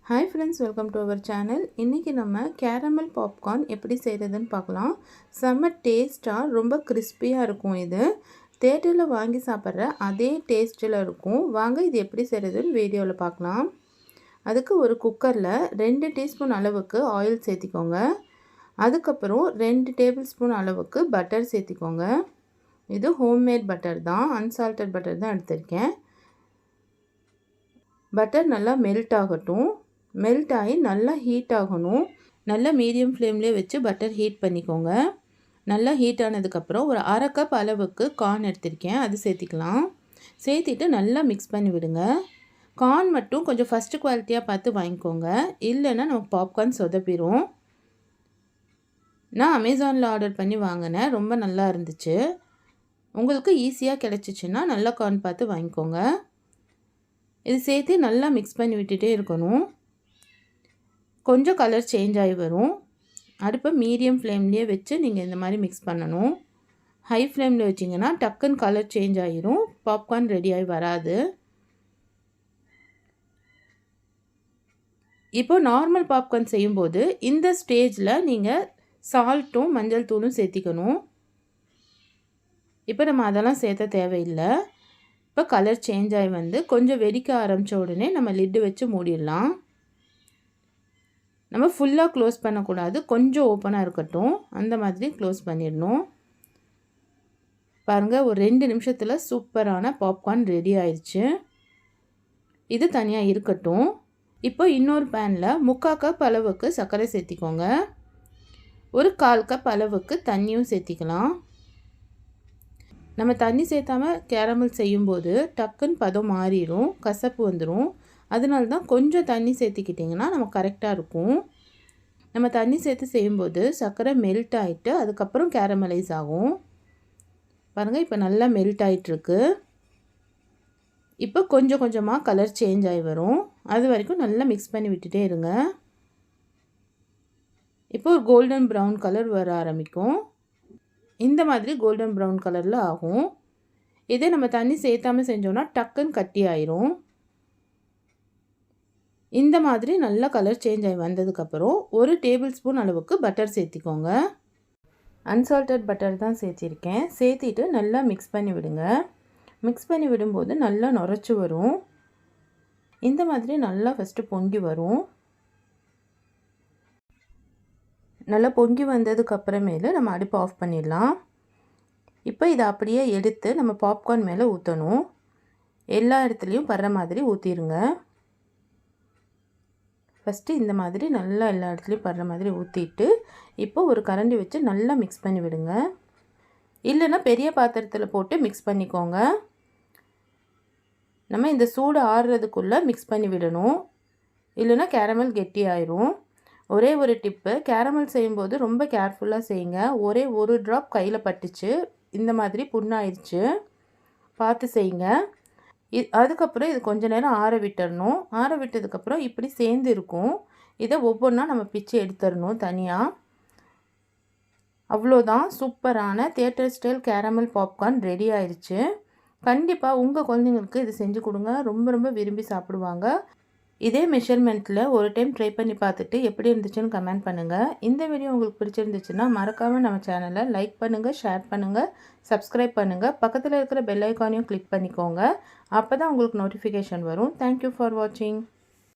Hi friends, welcome to our channel. இன்றைக்கி நம்ம caramel popcorn எப்படி செய்கிறதுன்னு பார்க்கலாம். செம்ம டேஸ்ட்டாக ரொம்ப கிறிஸ்பியாக இருக்கும். இது தேட்டரில் வாங்கி சாப்பிட்ற அதே டேஸ்ட்டில் இருக்கும். வாங்க இது எப்படி செய்கிறதுன்னு வீடியோவில் பார்க்கலாம். அதுக்கு ஒரு குக்கரில் 2 டீஸ்பூன் அளவுக்கு ஆயில் சேர்த்திக்கோங்க. அதுக்கப்புறம் 2 டேபிள் ஸ்பூன் அளவுக்கு பட்டர் சேர்த்திக்கோங்க. இது ஹோம்மேட் பட்டர் தான், அன்சால்டட் பட்டர் தான் எடுத்திருக்கேன். பட்டர் நல்லா மெல்ட் ஆகட்டும். மெல்ட் ஆகி நல்லா ஹீட் ஆகணும். நல்லா மீடியம் ஃப்ளேம்லேயே வச்சு பட்டர் ஹீட் பண்ணிக்கோங்க. நல்லா ஹீட் ஆனதுக்கப்புறம் ஒரு அரை கப் அளவுக்கு கார்ன் எடுத்திருக்கேன், அது சேர்த்திக்கலாம். சேர்த்திட்டு நல்லா மிக்ஸ் பண்ணி விடுங்க. கார்ன் மட்டும் கொஞ்சம் ஃபஸ்ட்டு குவாலிட்டியாக பார்த்து வாங்கிக்கோங்க, இல்லைன்னா நமக்கு பாப்கார்ன் சொதப்பிடும். நான் அமேசானில் ஆர்டர் பண்ணி வாங்கினேன், ரொம்ப நல்லா இருந்துச்சு. உங்களுக்கு ஈஸியாக கிடச்சிச்சின்னா நல்ல கார்ன் பார்த்து வாங்கிக்கோங்க. இது சேர்த்து நல்லா மிக்ஸ் பண்ணி விட்டுட்டே இருக்கணும். கொஞ்சம் கலர் சேஞ்ச் ஆகி வரும். அடுப்பை மீடியம் ஃப்ளேம்லேயே வச்சு நீங்கள் இந்த மாதிரி மிக்ஸ் பண்ணணும். ஹை ஃப்ளேமில் வச்சிங்கன்னா டக்குன்னு கலர் சேஞ்ச் ஆகிரும், பாப்கார்ன் ரெடி ஆகி வராது. இப்போ நார்மல் பாப்கார்ன் செய்யும்போது இந்த ஸ்டேஜில் நீங்கள் சால்ட்டும் மஞ்சள் தூளும் சேர்த்திக்கணும். இப்போ நம்ம அதெல்லாம் சேர்த்த தேவையில்லை. இப்போ கலர் சேஞ்ச் ஆகி வந்து கொஞ்சம் வெடிக்க ஆரம்பித்த உடனே நம்ம லிட்டு வச்சு மூடிடலாம். நம்ம ஃபுல்லாக க்ளோஸ் பண்ணக்கூடாது, கொஞ்சம் ஓப்பனாக இருக்கட்டும், அந்த மாதிரி க்ளோஸ் பண்ணிடணும். பாருங்கள், ஒரு 2 நிமிஷத்தில் சூப்பரான பாப்கார்ன் ரெடி ஆயிடுச்சு. இது தனியாக இருக்கட்டும். இப்போ இன்னொரு பேனில் 3/4 கப் அளவுக்கு சர்க்கரை சேர்த்திக்கோங்க. ஒரு 1/4 கப் அளவுக்கு தண்ணியும் சேர்த்திக்கலாம். நம்ம தண்ணி சேர்த்தாமல் கேரமல் செய்யும்போது டக்குன்னு பதம் மாறிடும், கசப்பு வந்துடும். அதனால தான் கொஞ்சம் தண்ணி சேர்த்திக்கிட்டிங்கன்னா நம்ம கரெக்டாக இருக்கும். நம்ம தண்ணி சேர்த்து செய்யும்போது சர்க்கரை மெல்ட் ஆகிட்டு அதுக்கப்புறம் கேரமலைஸ் ஆகும். பாருங்கள், இப்போ நல்லா மெல்ட் ஆகிட்டுருக்கு. இப்போ கொஞ்சம் கொஞ்சமாக கலர் சேஞ்ச் ஆகி வரும். அது வரைக்கும் நல்லா மிக்ஸ் பண்ணி விட்டுட்டே இருங்க. இப்போ ஒரு கோல்டன் ப்ரௌன் கலர் வர ஆரம்பிக்கும். இந்த மாதிரி கோல்டன் ப்ரௌன் கலரில் ஆகும். இதே நம்ம தண்ணி சேர்த்தாமல் செஞ்சோன்னா டக்குன்னு கட்டி ஆயிரும். இந்த மாதிரி நல்லா கலர் சேஞ்ச் ஆகி வந்ததுக்கப்புறம் ஒரு டேபிள் ஸ்பூன் அளவுக்கு பட்டர் சேர்த்திக்கோங்க. அன்சால்டட் பட்டர் தான் சேர்த்திருக்கேன். சேர்த்திட்டு நல்லா மிக்ஸ் பண்ணி விடுங்க. மிக்ஸ் பண்ணி விடும்போது நல்லா நுரைச்சி வரும். இந்த மாதிரி நல்லா ஃபஸ்ட்டு பொங்கி வரும். நல்லா பொங்கி வந்ததுக்கப்புறமேலு நம்ம அடுப்பு ஆஃப் பண்ணிடலாம். இப்போ இதை அப்படியே எடுத்து நம்ம பாப்கார்ன் மேலே ஊற்றணும். எல்லா இடத்துலையும் படுற மாதிரி ஊற்றிடுங்க. ஃபஸ்ட்டு இந்த மாதிரி நல்லா எல்லா இடத்துலையும் படுற மாதிரி ஊற்றிட்டு இப்போ ஒரு கரண்டி வச்சு நல்லா மிக்ஸ் பண்ணி விடுங்க. இல்லைன்னா பெரிய பாத்திரத்தில் போட்டு மிக்ஸ் பண்ணிக்கோங்க. நம்ம இந்த சூடு ஆறுறதுக்குள்ளே மிக்ஸ் பண்ணி விடணும், இல்லைன்னா கேரமல் கெட்டி ஆயிரும். ஒரே ஒரு டிப்பு, கேரமல் செய்யும்போது ரொம்ப கேர்ஃபுல்லாக செய்யுங்க. ஒரே ஒரு ட்ராப் கையில் பட்டுச்சு, இந்த மாதிரி புண்ணாயிடுச்சு, பார்த்து செய்யுங்க. அதுக்கப்புறம் இது கொஞ்ச நேரம் ஆற விட்டுறணும். ஆற விட்டதுக்கப்புறம் இப்படி சேர்ந்து இருக்கும். இதை ஒவ்வொன்றா நம்ம பிச்சு எடுத்துடணும் தனியாக. அவ்வளோதான், சூப்பரான theatre style caramel popcorn ready ஆயிடுச்சு. கண்டிப்பாக உங்கள் குழந்தைங்களுக்கு இது செஞ்சு கொடுங்க, ரொம்ப ரொம்ப விரும்பி சாப்பிடுவாங்க. இதே மெஷர்மெண்ட்டில் ஒரு டைம் ட்ரை பண்ணி பார்த்துட்டு எப்படி இருந்துச்சுன்னு கமெண்ட் பண்ணுங்கள். இந்த வீடியோ உங்களுக்கு பிடிச்சிருந்துச்சுன்னா மறக்காமல் நம்ம சேனலை லைக் பண்ணுங்கள், ஷேர் பண்ணுங்கள், சப்ஸ்கிரைப் பண்ணுங்கள். பக்கத்தில் இருக்கிற பெல் ஐக்கானையும் கிளிக் பண்ணிக்கோங்க. அப்போ தான் உங்களுக்கு நோட்டிஃபிகேஷன் வரும். தேங்க்யூ ஃபார் வாட்சிங்.